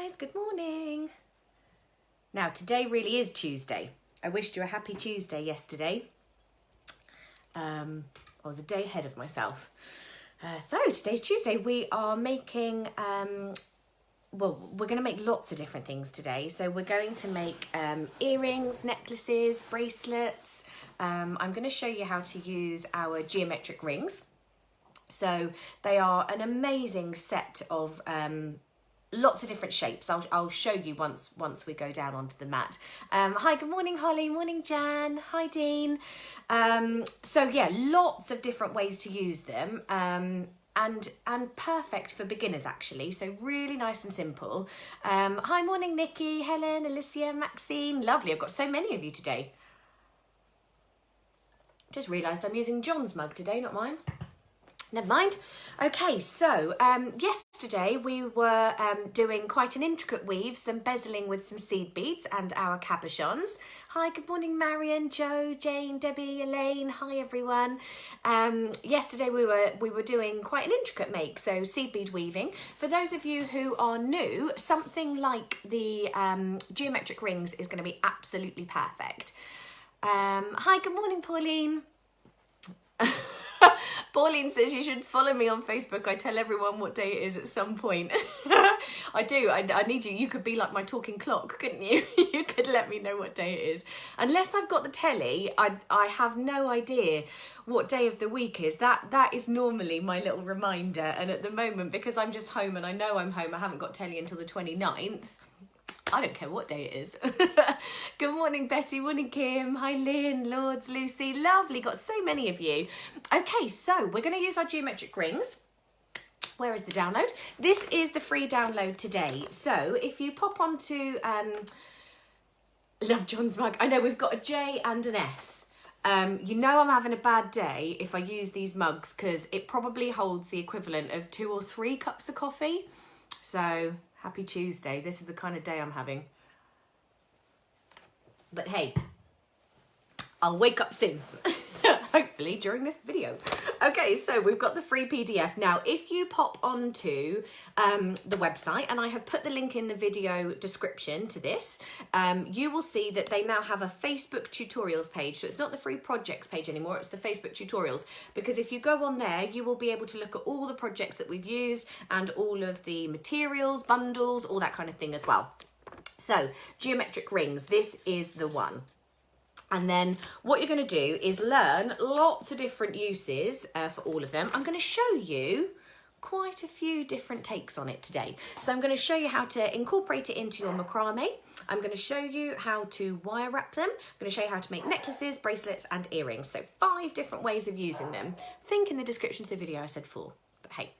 guys, good morning. Now today really is Tuesday. I wished you a happy Tuesday yesterday. I was a day ahead of myself. So today's Tuesday. We are making, we're going to make lots of different things today. So we're going to make earrings, necklaces, bracelets. I'm going to show you how to use our geometric rings. So they are an amazing set of lots of different shapes. I'll show you once we go down onto the mat. Hi, good morning, Holly. Morning, Jan. Hi, Dean. So yeah, lots of different ways to use them. And perfect for beginners actually. So really nice and simple. Hi, morning, Nikki, Helen, Alicia, Maxine. Lovely. I've got so many of you today. Just realised I'm using John's mug today, not mine. Never mind. Okay, so yesterday we were doing quite an intricate weave, some bezeling with some seed beads and our cabochons. Hi, good morning, Marion, Joe, Jane, Debbie, Elaine. Hi, everyone. Yesterday we were doing quite an intricate make, so seed bead weaving. For those of you who are new, something like the geometric rings is going to be absolutely perfect. Hi, good morning, Pauline. Pauline says you should follow me on Facebook. I tell everyone what day it is at some point. I do. I need you. You could be like my talking clock, couldn't you? You could let me know what day it is. Unless I've got the telly, I have no idea what day of the week is. That is normally my little reminder. And at the moment, because I'm just home and I know I'm home, I haven't got telly until the 29th. I don't care what day it is. Good morning, Betty. Morning, Kim. Hi, Lynn, Lords, Lucy. Lovely. Got so many of you. Okay, so we're going to use our geometric rings. Where is the download? This is the free download today. So if you pop onto... Love John's mug. I know we've got a J and an S. You know I'm having a bad day if I use these mugs because it probably holds the equivalent of 2 or 3 cups of coffee. So... happy Tuesday. This is the kind of day I'm having. But hey, I'll wake up soon. Hopefully during this video. Okay, so we've got the free PDF. Now, if you pop onto the website, and I have put the link in the video description to this, you will see that they now have a Facebook tutorials page. So it's not the free projects page anymore, it's the Facebook tutorials. Because if you go on there, you will be able to look at all the projects that we've used and all of the materials, bundles, all that kind of thing as well. So, geometric rings, this is the one. And then what you're going to do is learn lots of different uses for all of them. I'm going to show you quite a few different takes on it today. So I'm going to show you how to incorporate it into your macrame. I'm going to show you how to wire wrap them. I'm going to show you how to make necklaces, bracelets and earrings. So 5 different ways of using them. I think in the description to the video I said 4. Hey.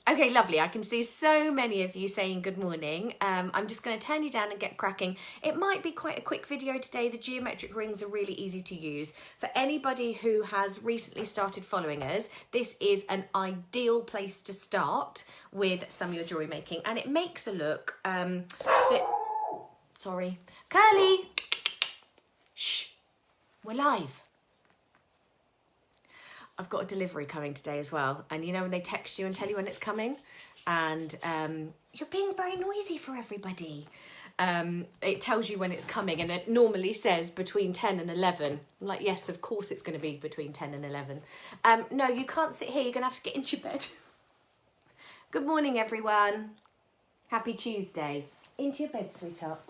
Okay, lovely. I can see so many of you saying good morning. I'm just going to turn you down and get cracking. It might be quite a quick video today. The geometric rings are really easy to use. For anybody who has recently started following us, this is an ideal place to start with some of your jewellery making. And it makes a look sorry. Curly! Shh. We're live. I've got a delivery coming today as well. And you know when they text you and tell you when it's coming? And you're being very noisy for everybody. It tells you when it's coming and it normally says between 10 and 11. I'm like, yes, of course it's going to be between 10 and 11. No, you can't sit here. You're going to have to get into your bed. Good morning, everyone. Happy Tuesday. Into your bed, sweetheart.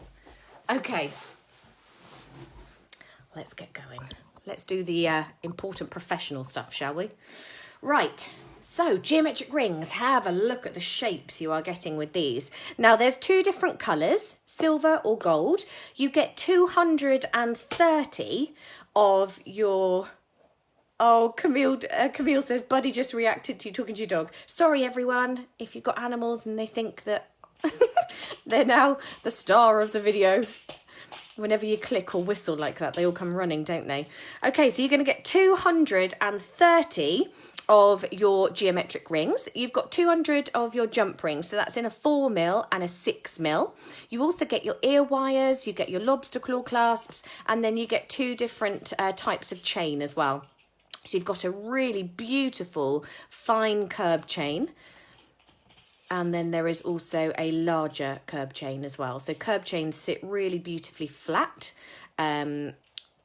Okay. Let's get going. Let's do the important professional stuff, shall we? Right, so geometric rings. Have a look at the shapes you are getting with these. Now, there's 2 different colours, silver or gold. You get 230 of your... Oh, Camille says, Buddy just reacted to you talking to your dog. Sorry, everyone, if you've got animals and they think that they're now the star of the video. Whenever you click or whistle like that, they all come running, don't they? Okay, so you're going to get 230 of your geometric rings. You've got 200 of your jump rings, so that's in a 4mm and a 6mm. You also get your ear wires, you get your lobster claw clasps, and then you get 2 different types of chain as well. So you've got a really beautiful fine curb chain. And then there is also a larger curb chain as well. So curb chains sit really beautifully flat in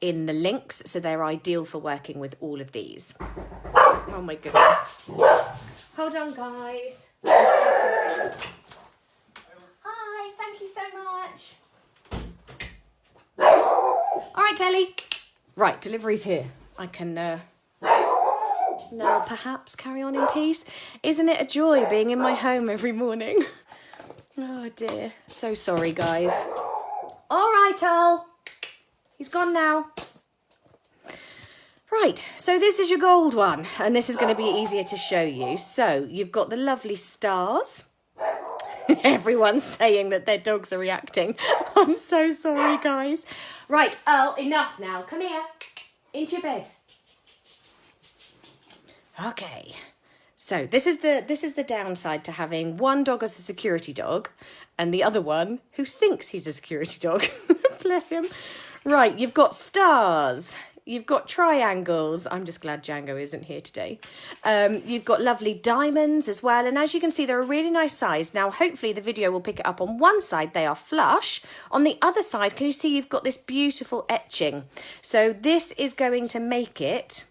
the links, so they're ideal for working with all of these. Oh my goodness. Hold on, guys. Hi, thank you so much. All right, Kelly. Right, delivery's here. I can now perhaps carry on in peace. Isn't it a joy being in my home every morning? Oh dear. So sorry, guys. All right, Al. He's gone now. Right, so this is your gold one, and this is going to be easier to show you. So you've got the lovely stars. Everyone's saying that their dogs are reacting. I'm so sorry, guys. Right, Earl, enough now. Come here. Into your bed. Okay. So this is the downside to having one dog as a security dog and the other one who thinks he's a security dog. Bless him. Right, you've got stars. You've got triangles. I'm just glad Django isn't here today. You've got lovely diamonds as well. And as you can see, they're a really nice size. Now, hopefully the video will pick it up. On one side, they are flush. On the other side, can you see you've got this beautiful etching? So this is going to make it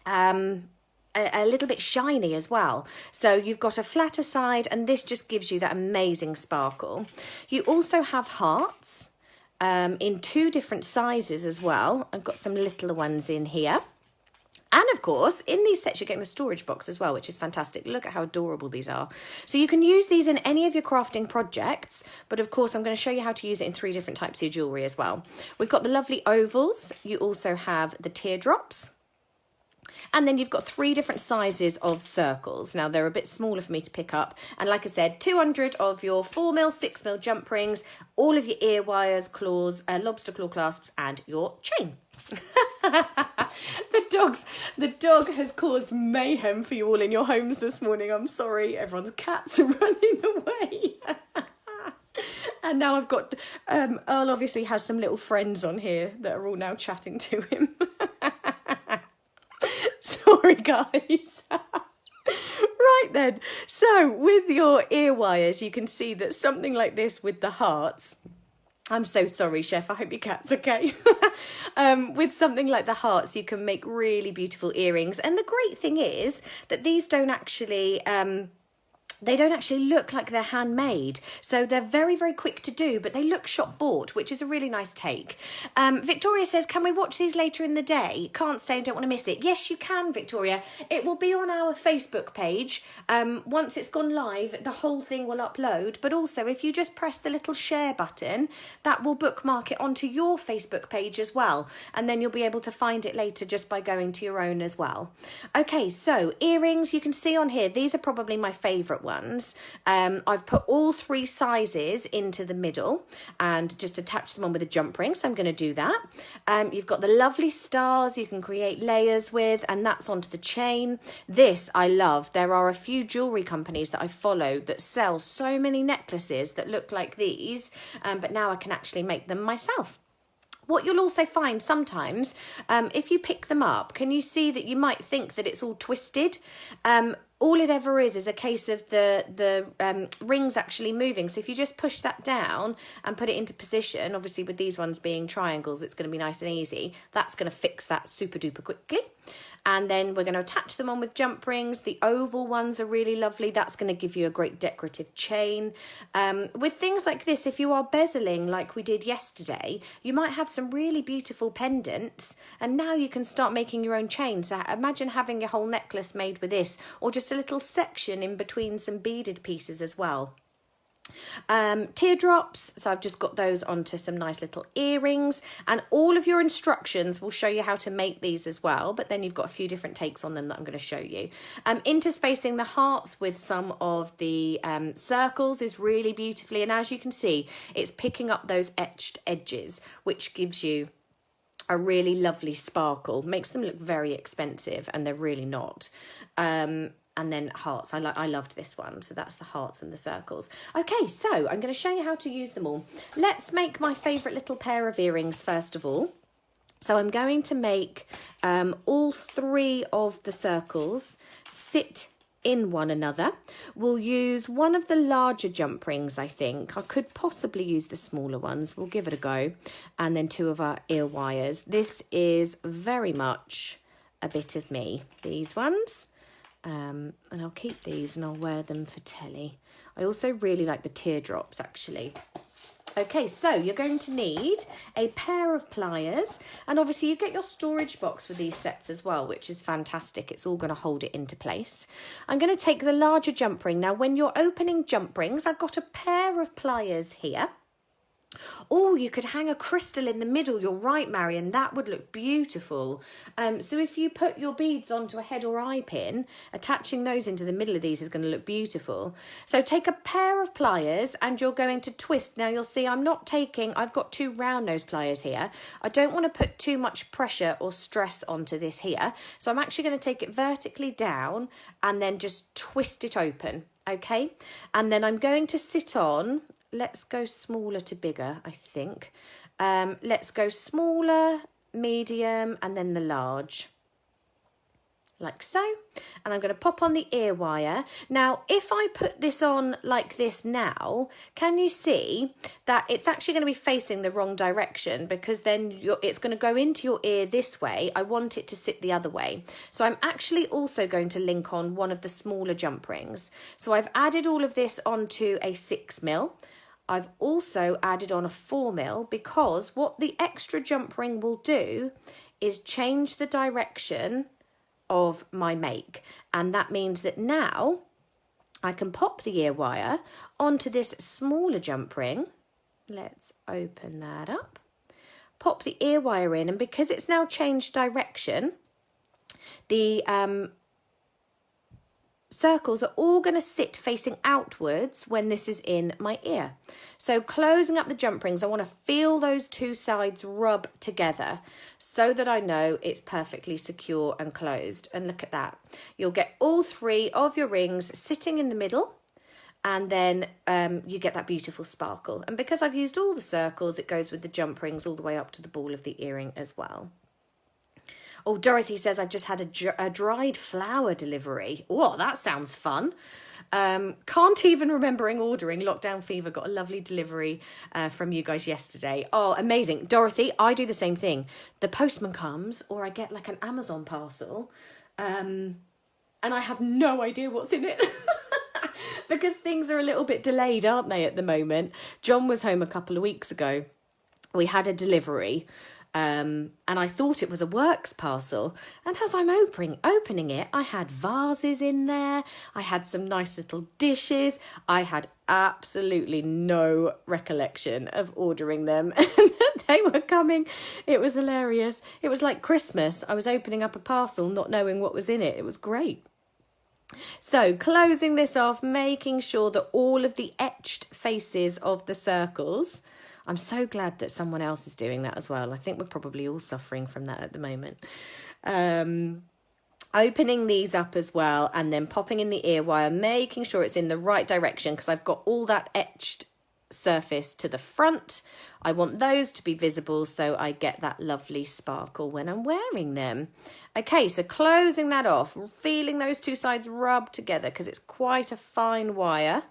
a little bit shiny as well. So you've got a flatter side, and this just gives you that amazing sparkle. You also have hearts. In two different sizes as well. I've got some littler ones in here. And of course, in these sets, you're getting the storage box as well, which is fantastic. Look at how adorable these are. So you can use these in any of your crafting projects, but of course, I'm going to show you how to use it in 3 different types of jewellery as well. We've got the lovely ovals. You also have the teardrops. And then you've got 3 different sizes of circles. Now, they're a bit smaller for me to pick up. And like I said, 200 of your 4mm, 6mm jump rings, all of your ear wires, claws, lobster claw clasps, and your chain. The dog has caused mayhem for you all in your homes this morning. I'm sorry, everyone's cats are running away. And now I've got, Earl obviously has some little friends on here that are all now chatting to him. Sorry, guys. Right then. So with your ear wires, you can see that something like this with the hearts. I'm so sorry, Chef. I hope your cat's okay. With something like the hearts, you can make really beautiful earrings. And the great thing is that these don't actually... they don't actually look like they're handmade. So they're very, very quick to do, but they look shop bought, which is a really nice take. Victoria says, can we watch these later in the day? Can't stay and don't want to miss it. Yes, you can, Victoria. It will be on our Facebook page. Once it's gone live, the whole thing will upload. But also, if you just press the little share button, that will bookmark it onto your Facebook page as well. And then you'll be able to find it later just by going to your own as well. Okay, so earrings, you can see on here, these are probably my favourite ones. I've put all 3 sizes into the middle and just attach them on with a jump ring, so I'm going to do that. You've got the lovely stars you can create layers with, and that's onto the chain. This I love. There are a few jewellery companies that I follow that sell so many necklaces that look like these, but now I can actually make them myself. What you'll also find sometimes, if you pick them up, can you see that you might think that it's all twisted? All it ever is a case of the rings actually moving. So if you just push that down and put it into position, obviously with these ones being triangles, it's going to be nice and easy. That's going to fix that super duper quickly. And then we're going to attach them on with jump rings. The oval ones are really lovely. That's going to give you a great decorative chain. With things like this, if you are bezeling like we did yesterday, you might have some really beautiful pendants. And now you can start making your own chains. So imagine having your whole necklace made with this, or just a little section in between some beaded pieces as well. Teardrops, so I've just got those onto some nice little earrings, and all of your instructions will show you how to make these as well, but then you've got a few different takes on them that I'm going to show you. Interspacing the hearts with some of the circles is really beautifully, and as you can see, it's picking up those etched edges, which gives you a really lovely sparkle. Makes them look very expensive, and they're really not. And then hearts, I loved this one. So that's the hearts and the circles. Okay, so I'm going to show you how to use them all. Let's make my favourite little pair of earrings first of all. So I'm going to make all 3 of the circles sit in one another. We'll use one of the larger jump rings, I think. I could possibly use the smaller ones. We'll give it a go. And then 2 of our ear wires. This is very much a bit of me, these ones. And I'll keep these and I'll wear them for telly. I also really like the teardrops, actually. Okay, so you're going to need a pair of pliers, and obviously you get your storage box with these sets as well, which is fantastic. It's all going to hold it into place. I'm going to take the larger jump ring. Now, when you're opening jump rings, I've got a pair of pliers here. Oh, you could hang a crystal in the middle. You're right, Marion. That would look beautiful. So if you put your beads onto a head or eye pin, attaching those into the middle of these is going to look beautiful. So take a pair of pliers and you're going to twist. Now you'll see I've got 2 round nose pliers here. I don't want to put too much pressure or stress onto this here. So I'm actually going to take it vertically down and then just twist it open. Okay. And then I'm going to sit on... Let's go smaller to bigger, I think. Let's go smaller, medium, and then the large. Like so. And I'm going to pop on the ear wire. Now, if I put this on like this now, can you see that it's actually going to be facing the wrong direction, because then it's going to go into your ear this way. I want it to sit the other way. So I'm actually also going to link on one of the smaller jump rings. So I've added all of this onto a 6mm. I've also added on a 4mm, because what the extra jump ring will do is change the direction of my make. And that means that now I can pop the ear wire onto this smaller jump ring. Let's open that up. Pop the ear wire in, and because it's now changed direction, the circles are all going to sit facing outwards when this is in my ear. So closing up the jump rings, I want to feel those 2 sides rub together so that I know it's perfectly secure and closed. And look at that. You'll get all 3 of your rings sitting in the middle, and then you get that beautiful sparkle. And because I've used all the circles, it goes with the jump rings all the way up to the ball of the earring as well. Oh, Dorothy says, I've just had a dried flower delivery. Oh, that sounds fun. Can't even remembering ordering. Lockdown Fever got a lovely delivery from you guys yesterday. Oh, amazing. Dorothy, I do the same thing. The postman comes, or I get like an Amazon parcel, and I have no idea what's in it. Because things are a little bit delayed, aren't they, at the moment? John was home a couple of weeks ago. We had a delivery. And I thought it was a works parcel. And as I'm opening it, I had vases in there. I had some nice little dishes. I had absolutely no recollection of ordering them. They were coming. It was hilarious. It was like Christmas. I was opening up a parcel, not knowing what was in it. It was great. So closing this off, making sure that all of the etched faces of the circles... I'm so glad that someone else is doing that as well. I think we're probably all suffering from that at the moment. Opening these up as well, and then popping in the ear wire, making sure it's in the right direction, because I've got all that etched surface to the front. I want those to be visible so I get that lovely sparkle when I'm wearing them. Okay, so closing that off, feeling those 2 sides rub together, because it's quite a fine wire.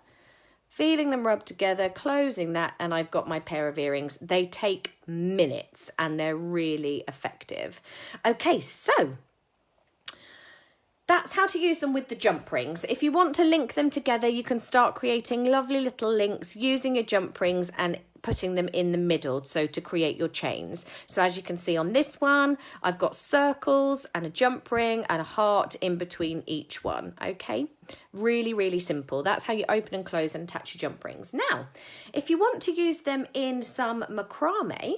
Feeling them rub together, closing that, and I've got my pair of earrings. They take minutes and they're really effective. Okay, so that's how to use them with the jump rings. If you want to link them together, you can start creating lovely little links using your jump rings and putting them in the middle, so to create your chains. So as you can see on this one, I've got circles and a jump ring and a heart in between each one. Okay, really, really simple. That's how you open and close and attach your jump rings. Now, if you want to use them in some macrame,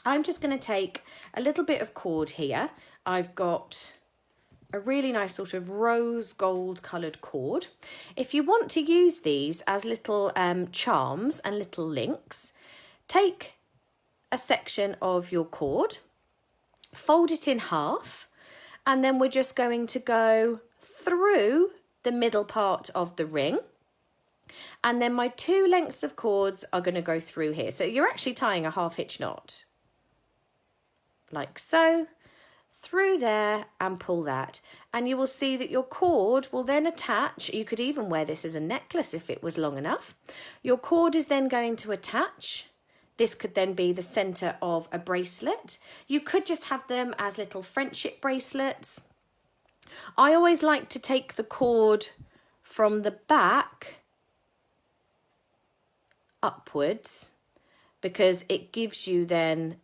I'm just going to take a little bit of cord here. I've got a really nice sort of rose gold coloured cord. If you want to use these as little charms and little links, take a section of your cord, fold it in half, and then we're just going to go through the middle part of the ring. And then my 2 lengths of cords are going to go through here. So you're actually tying a half hitch knot, like so. through there and pull that. And you will see that your cord will then attach. You could even wear this as a necklace if it was long enough. Your cord is then going to attach. This could then be the centre of a bracelet. You could just have them as little friendship bracelets. I always like to take the cord from the back upwards because it gives you then,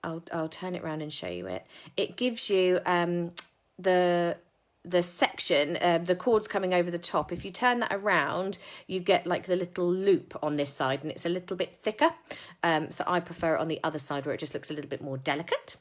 I'll turn it around and show you it. It gives you the section, the cord's coming over the top. If you turn that around, you get like the little loop on this side and it's a little bit thicker. So I prefer it on the other side where it just looks a little bit more delicate.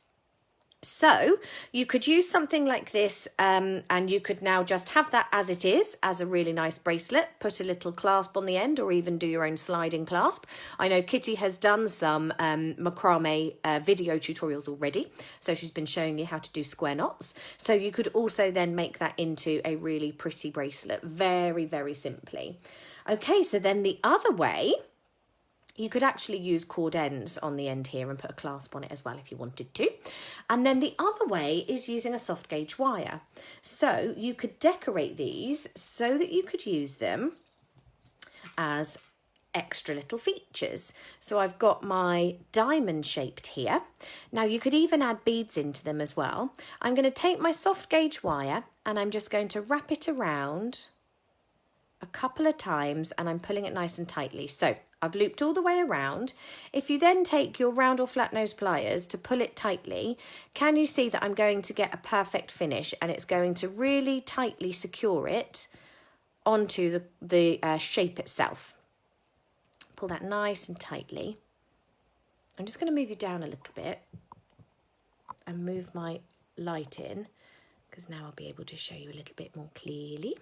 So you could use something like this and you could now just have that as it is, as a really nice bracelet, put a little clasp on the end or even do your own sliding clasp. I know Kitty has done some macrame video tutorials already, so she's been showing you how to do square knots. So you could also then make that into a really pretty bracelet, very, very simply. Okay, so then the other way, you could actually use cord ends on the end here and put a clasp on it as well if you wanted to. And then the other way is using a soft gauge wire. So you could decorate these so that you could use them as extra little features. So I've got my diamond shaped here. Now you could even add beads into them as well. I'm going to take my soft gauge wire and I'm just going to wrap it around a couple of times and I'm pulling it nice and tightly. So I've looped all the way around. If you then take your round or flat nose pliers to pull it tightly, can you see that I'm going to get a perfect finish and it's going to really tightly secure it onto the shape itself. Pull that nice and tightly. I'm just going to move you down a little bit and move my light in because now I'll be able to show you a little bit more clearly.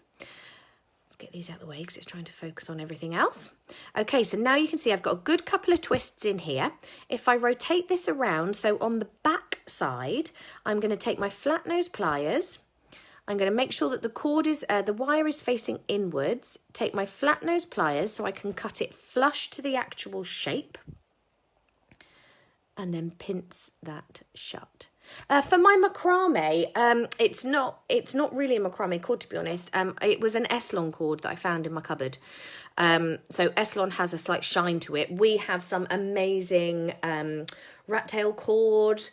Let's get these out of the way because it's trying to focus on everything else. Okay, so now you can see I've got a good couple of twists in here. If I rotate this around, so on the back side, I'm going to take my flat nose pliers. I'm going to make sure that the wire is facing inwards. Take my flat nose pliers so I can cut it flush to the actual shape. And then pinch that shut. For my macrame, it's not really a macrame cord, to be honest. It was an Eslon cord that I found in my cupboard. So Eslon has a slight shine to it. We have some amazing rat tail cord.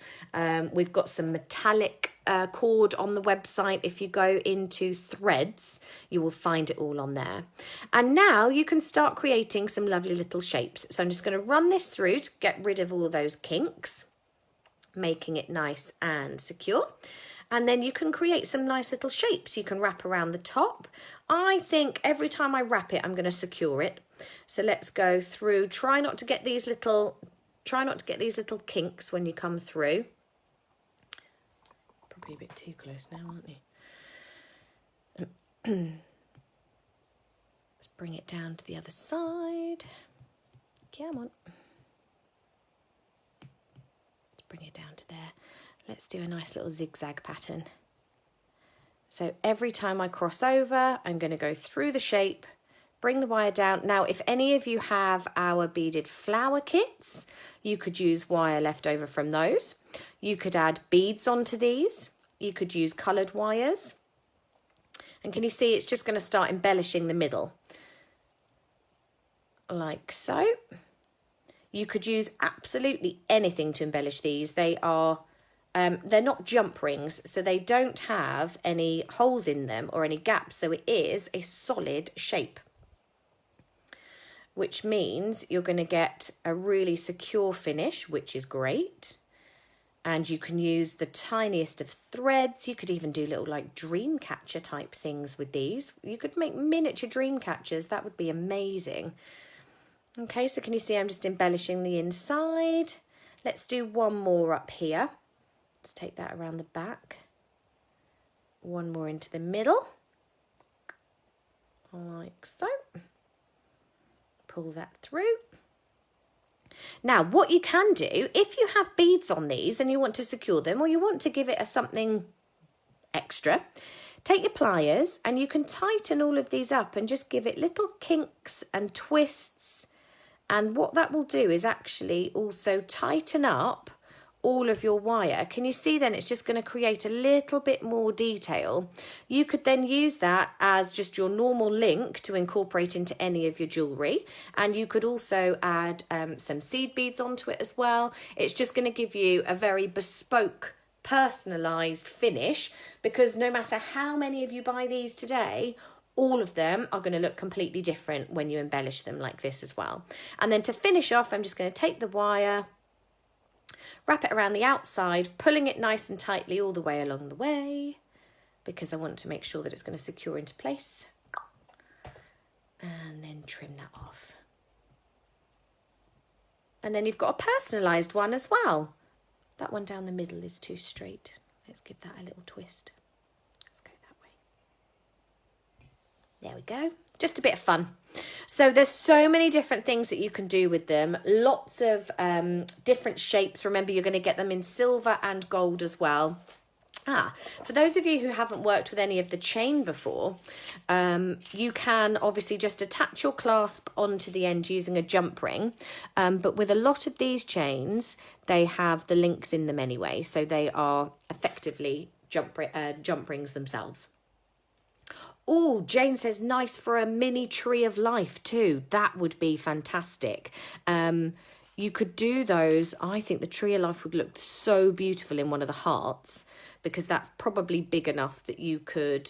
We've got some metallic cord on the website. If you go into threads, you will find it all on there. And now you can start creating some lovely little shapes. So I'm just going to run this through to get rid of all those kinks, making it nice and secure. And then you can create some nice little shapes. You can wrap around the top. I think every time I wrap it, I'm going to secure it. So let's go through. Try not to get these little kinks when you come through. Probably a bit too close now, aren't you? Let's bring it down to the other side. Come on. Bring it down to there. Let's do a nice little zigzag pattern. So every time I cross over, I'm going to go through the shape, bring the wire down. Now, if any of you have our beaded flower kits, you could use wire left over from those. You could add beads onto these. You could use coloured wires. And can you see it's just going to start embellishing the middle? Like so. You could use absolutely anything to embellish these. They are, they're not jump rings, so they don't have any holes in them or any gaps. So it is a solid shape, which means you're going to get a really secure finish, which is great. And you can use the tiniest of threads. You could even do little like dream catcher type things with these. You could make miniature dream catchers. That would be amazing. Okay, so can you see I'm just embellishing the inside? Let's do one more up here. Let's take that around the back. One more into the middle. Like so. Pull that through. Now, what you can do, if you have beads on these and you want to secure them or you want to give it a something extra, take your pliers and you can tighten all of these up and just give it little kinks and twists. And what that will do is actually also tighten up all of your wire, can you see then it's just going to create a little bit more detail? You could then use that as just your normal link to incorporate into any of your jewellery, and you could also add some seed beads onto it as well. It's just going to give you a very bespoke, personalised finish, because no matter how many of you buy these today, all of them are going to look completely different when you embellish them like this as well. And then to finish off, I'm just going to take the wire, wrap it around the outside, pulling it nice and tightly all the way along the way, because I want to make sure that it's going to secure into place. And then trim that off. And then you've got a personalised one as well. That one down the middle is too straight. Let's give that a little twist. Let's go that way. There we go. Just a bit of fun. So there's so many different things that you can do with them. Lots of different shapes. Remember, you're going to get them in silver and gold as well. For those of you who haven't worked with any of the chain before, you can obviously just attach your clasp onto the end using a jump ring. But with a lot of these chains, they have the links in them anyway. So they are effectively jump rings themselves. Oh, Jane says nice for a mini tree of life too. That would be fantastic. You could do those. I think the tree of life would look so beautiful in one of the hearts, because that's probably big enough that you could...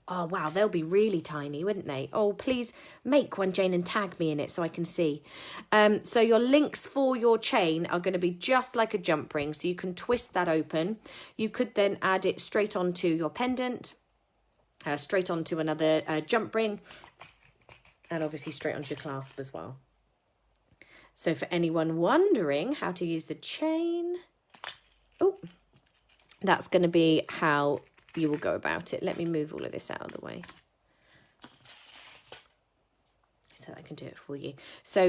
Oh, wow, they'll be really tiny, wouldn't they? Oh, please make one, Jane, and tag me in it so I can see. So your links for your chain are going to be just like a jump ring, so you can twist that open. You could then add it straight onto your pendant, straight onto another jump ring, and obviously straight onto your clasp as well. So for anyone wondering how to use the chain, oh, that's going to be how you will go about it. Let me move all of this out of the way so that I can do it for you. So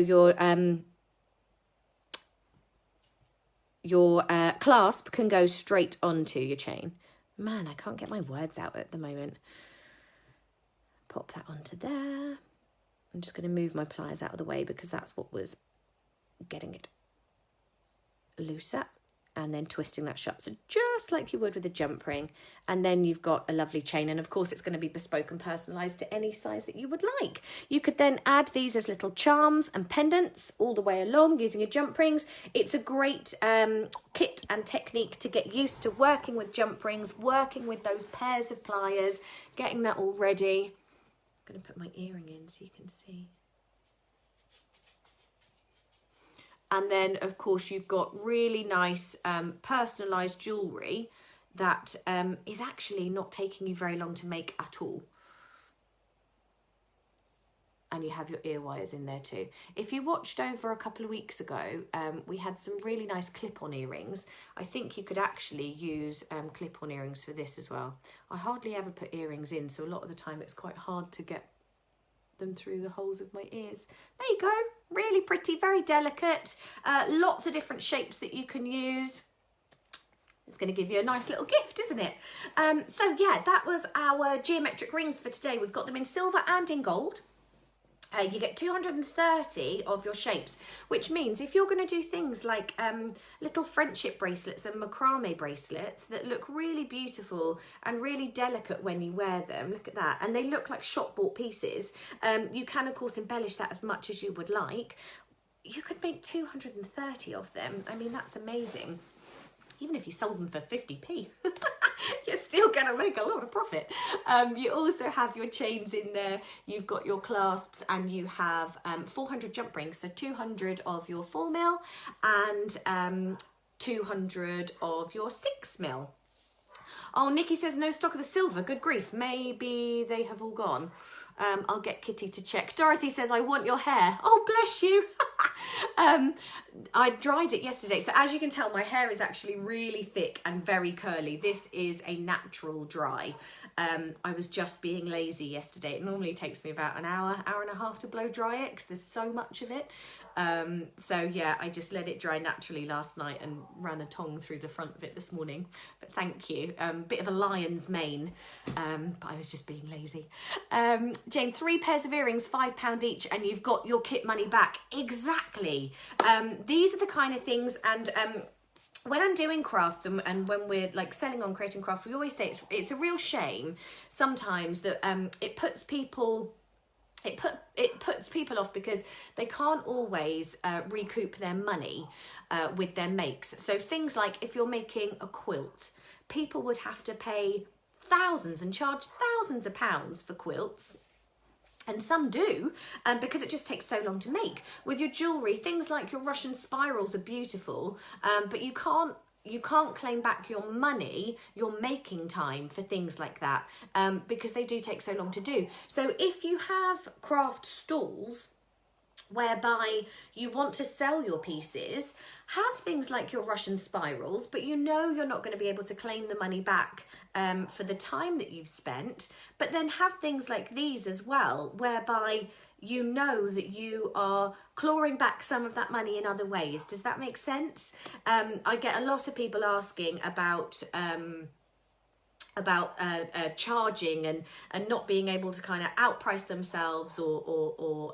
your clasp can go straight onto your chain. Man, I can't get my words out at the moment. Pop that onto there. I'm just going to move my pliers out of the way because that's what was getting it looser, and then twisting that shut, so just like you would with a jump ring. And then you've got a lovely chain, and of course it's going to be bespoke and personalised to any size that you would like. You could then add these as little charms and pendants all the way along using your jump rings. It's a great kit and technique to get used to working with jump rings, working with those pairs of pliers, getting that all ready. I'm going to put my earring in so you can see. And then, of course, you've got really nice personalised jewellery that is actually not taking you very long to make at all. And you have your ear wires in there too. If you watched over a couple of weeks ago, we had some really nice clip-on earrings. I think you could actually use clip-on earrings for this as well. I hardly ever put earrings in, so a lot of the time it's quite hard to get them through the holes of my ears. There you go. Really pretty, very delicate. Lots of different shapes that you can use. It's going to give you a nice little gift, isn't it? So yeah, that was our geometric rings for today. We've got them in silver and in gold. You get 230 of your shapes, which means if you're going to do things like little friendship bracelets and macrame bracelets that look really beautiful and really delicate when you wear them, look at that, and they look like shop bought pieces, you can of course embellish that as much as you would like. You could make 230 of them. I mean, that's amazing. Even if you sold them for 50p, you're still going to make a lot of profit. You also have your chains in there. You've got your clasps, and you have 400 jump rings. So 200 of your 4mm and 200 of your 6mm. Oh, Nikki says no stock of the silver. Good grief. Maybe they have all gone. I'll get Kitty to check. Dorothy says, I want your hair. Oh, bless you. I dried it yesterday. So as you can tell, my hair is actually really thick and very curly. This is a natural dry. I was just being lazy yesterday. It normally takes me about an hour and a half to blow dry it because there's so much of it. So yeah, I just let it dry naturally last night and ran a tong through the front of it this morning. But thank you. Bit of a lion's mane, but I was just being lazy. Jane, 3 pairs of earrings, £5 each, and you've got your kit money back. Exactly. These are the kind of things, and when I'm doing crafts and when we're like selling on Creating Craft, we always say it's a real shame sometimes that it puts people off because they can't always recoup their money with their makes. So things like if you're making a quilt, people would have to pay thousands and charge thousands of pounds for quilts. And some do, because it just takes so long to make. With your jewellery, things like your Russian spirals are beautiful, but you can't claim back your money, your making time for things like that, because they do take so long to do. So if you have craft stalls whereby you want to sell your pieces, have things like your Russian spirals, but you know you're not going to be able to claim the money back for the time that you've spent. But then have things like these as well, whereby you know that you are clawing back some of that money in other ways. Does that make sense? I get a lot of people asking about charging and not being able to kind of outprice themselves or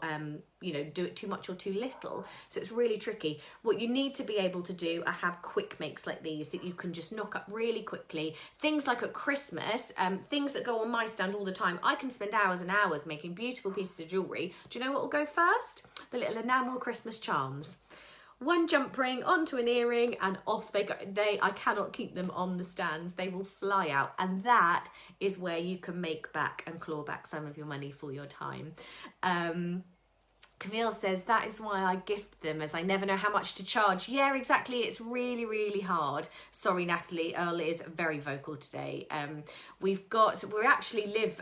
you know, do it too much or too little. So it's really tricky. What you need to be able to do are have quick makes like these that you can just knock up really quickly. Things like at Christmas, things that go on my stand all the time. I can spend hours and hours making beautiful pieces of jewellery. Do you know what will go first? The little enamel Christmas charms. One jump ring onto an earring and off they go. I cannot keep them on the stands. They will fly out. And that is where you can make back and claw back some of your money for your time. Camille says, that is why I gift them, as I never know how much to charge. Yeah, exactly. It's really, really hard. Sorry, Natalie. Earl is very vocal today. We actually live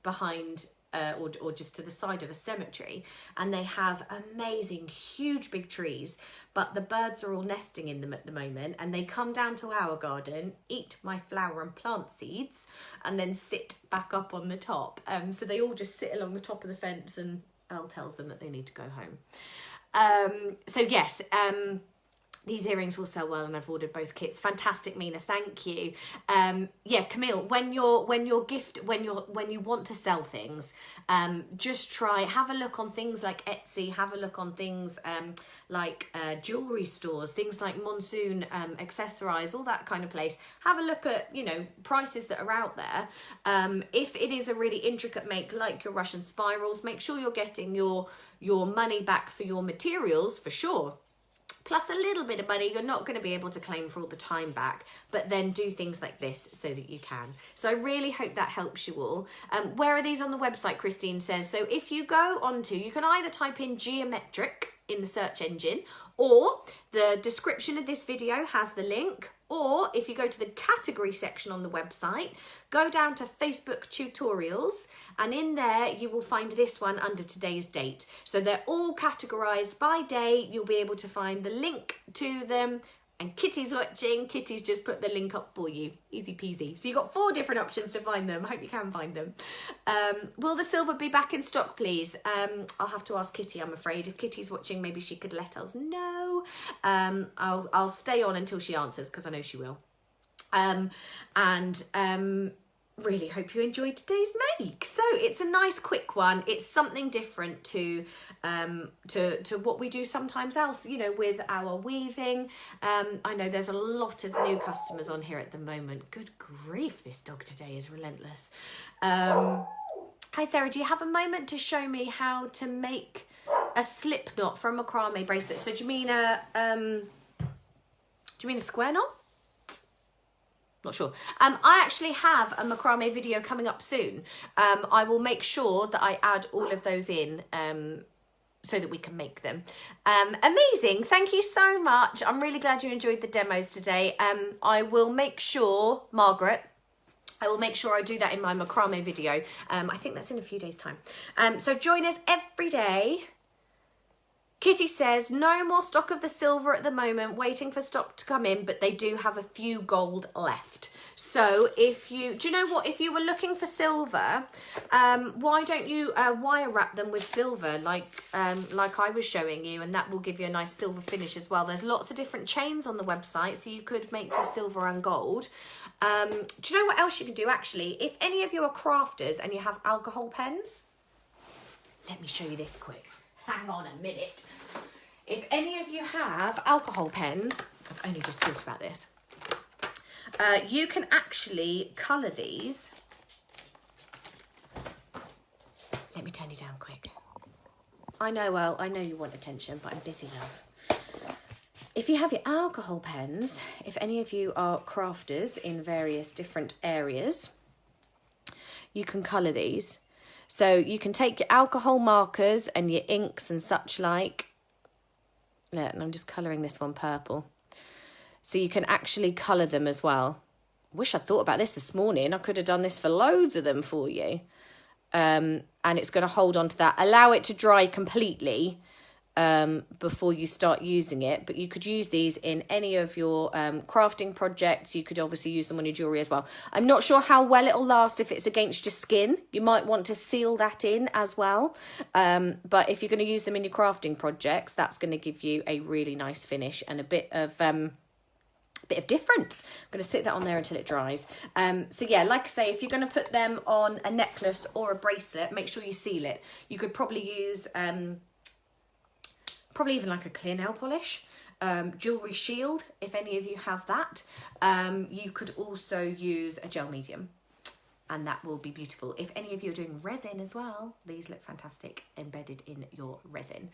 behind or just to the side of a cemetery, and they have amazing huge big trees, but the birds are all nesting in them at the moment, and they come down to our garden, eat my flower and plant seeds, and then sit back up on the top. So they all just sit along the top of the fence, and Earl tells them that they need to go home. So yes, these earrings will sell well, and I've ordered both kits. Fantastic, Mina, thank you. Yeah, Camille, when you want to sell things, just have a look on things like Etsy, have a look on things like jewellery stores, things like Monsoon Accessorize, all that kind of place. Have a look at, you know, prices that are out there. If it is a really intricate make like your Russian spirals, make sure you're getting your money back for your materials for sure. Plus a little bit of money you're not going to be able to claim for all the time back, but then do things like this so that you can. So I really hope that helps you all. Where are these on the website, Christine says? So if you go onto, you can either type in geometric in the search engine, or the description of this video has the link, or if you go to the category section on the website, go down to Facebook tutorials, and in there you will find this one under today's date. So they're all categorized by day. You'll be able to find the link to them. And Kitty's watching. Kitty's just put the link up for you. Easy peasy. So you've got 4 different options to find them. I hope you can find them. Will the silver be back in stock, please? I'll have to ask Kitty, I'm afraid. If Kitty's watching, maybe she could let us know. I'll stay on until she answers, because I know she will. Really hope you enjoyed today's make. So it's a nice quick one. It's something different to what we do sometimes else, you know, with our weaving. I know there's a lot of new customers on here at the moment. Good grief, this dog today is relentless. Hi Sarah, do you have a moment to show me how to make a slip knot from a macrame bracelet? So do you mean a square knot? Not sure. I actually have a macrame video coming up soon. I will make sure that I add all of those in so that we can make them. Amazing. Thank you so much. I'm really glad you enjoyed the demos today. I will make sure, Margaret, I will make sure I do that in my macrame video. I think that's in a few days' time. So join us every day. Kitty says, no more stock of the silver at the moment, waiting for stock to come in, but they do have a few gold left. So do you know what, if you were looking for silver, why don't you wire wrap them with silver like I was showing you, and that will give you a nice silver finish as well. There's lots of different chains on the website, so you could make your silver and gold. Do you know what else you can do actually? If any of you are crafters and you have alcohol pens, let me show you this quick. Hang on a minute. If any of you have alcohol pens, I've only just thought about this. You can actually colour these. Let me turn you down quick. I know, well, I know you want attention, but I'm busy now. If you have your alcohol pens, if any of you are crafters in various different areas, you can colour these. So you can take your alcohol markers and your inks and such like. Yeah, and I'm just colouring this one purple. So you can actually colour them as well. Wish I'd thought about this morning. I could have done this for loads of them for you. And it's going to hold on to that. Allow it to dry completely before you start using it. But you could use these in any of your crafting projects. You could obviously use them on your jewellery as well. I'm not sure how well it'll last if it's against your skin. You might want to seal that in as well. But if you're going to use them in your crafting projects, that's going to give you a really nice finish and a bit of difference. I'm going to sit that on there until it dries. So yeah, like I say, if you're going to put them on a necklace or a bracelet, make sure you seal it. You could probably use, probably even like a clear nail polish, jewellery shield, if any of you have that. You could also use a gel medium, and that will be beautiful. If any of you are doing resin as well, these look fantastic embedded in your resin.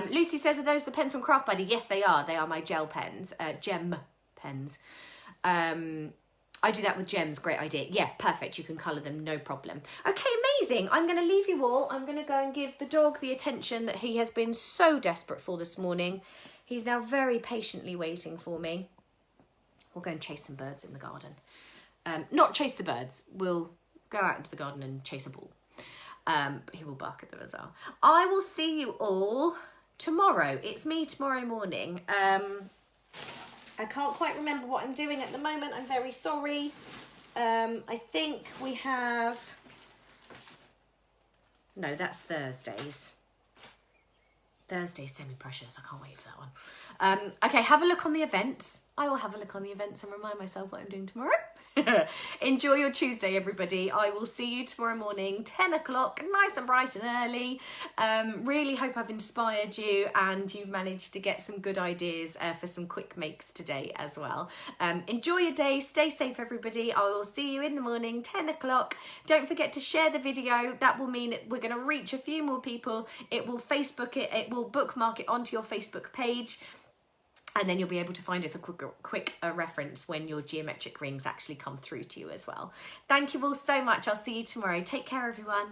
Lucy says, are those the pens from Craft Buddy? Yes, they are. They are my gel pens, gem pens. I do that with gems. Great idea. Yeah, perfect. You can colour them, no problem. Okay, amazing. I'm going to leave you all. I'm going to go and give the dog the attention that he has been so desperate for this morning. He's now very patiently waiting for me. We'll go and chase some birds in the garden. Not chase the birds. We'll go out into the garden and chase a ball. But he will bark at them as well. I will see you all tomorrow. It's me tomorrow morning. I can't quite remember what I'm doing at the moment. I'm very sorry. I think we have... No, that's Thursdays. Thursday's Semi-Precious. I can't wait for that one. Okay, have a look on the events. I will have a look on the events and remind myself what I'm doing tomorrow. Enjoy your Tuesday, everybody. I will see you tomorrow morning, 10 o'clock, nice and bright and early. Really hope I've inspired you and you've managed to get some good ideas for some quick makes today as well. Enjoy your day. Stay safe, everybody. I will see you in the morning, 10 o'clock. Don't forget to share the video. That will mean we're going to reach a few more people. It will Facebook it. It will bookmark it onto your Facebook page. And then you'll be able to find it for quick reference when your geometric rings actually come through to you as well. Thank you all so much. I'll see you tomorrow. Take care, everyone.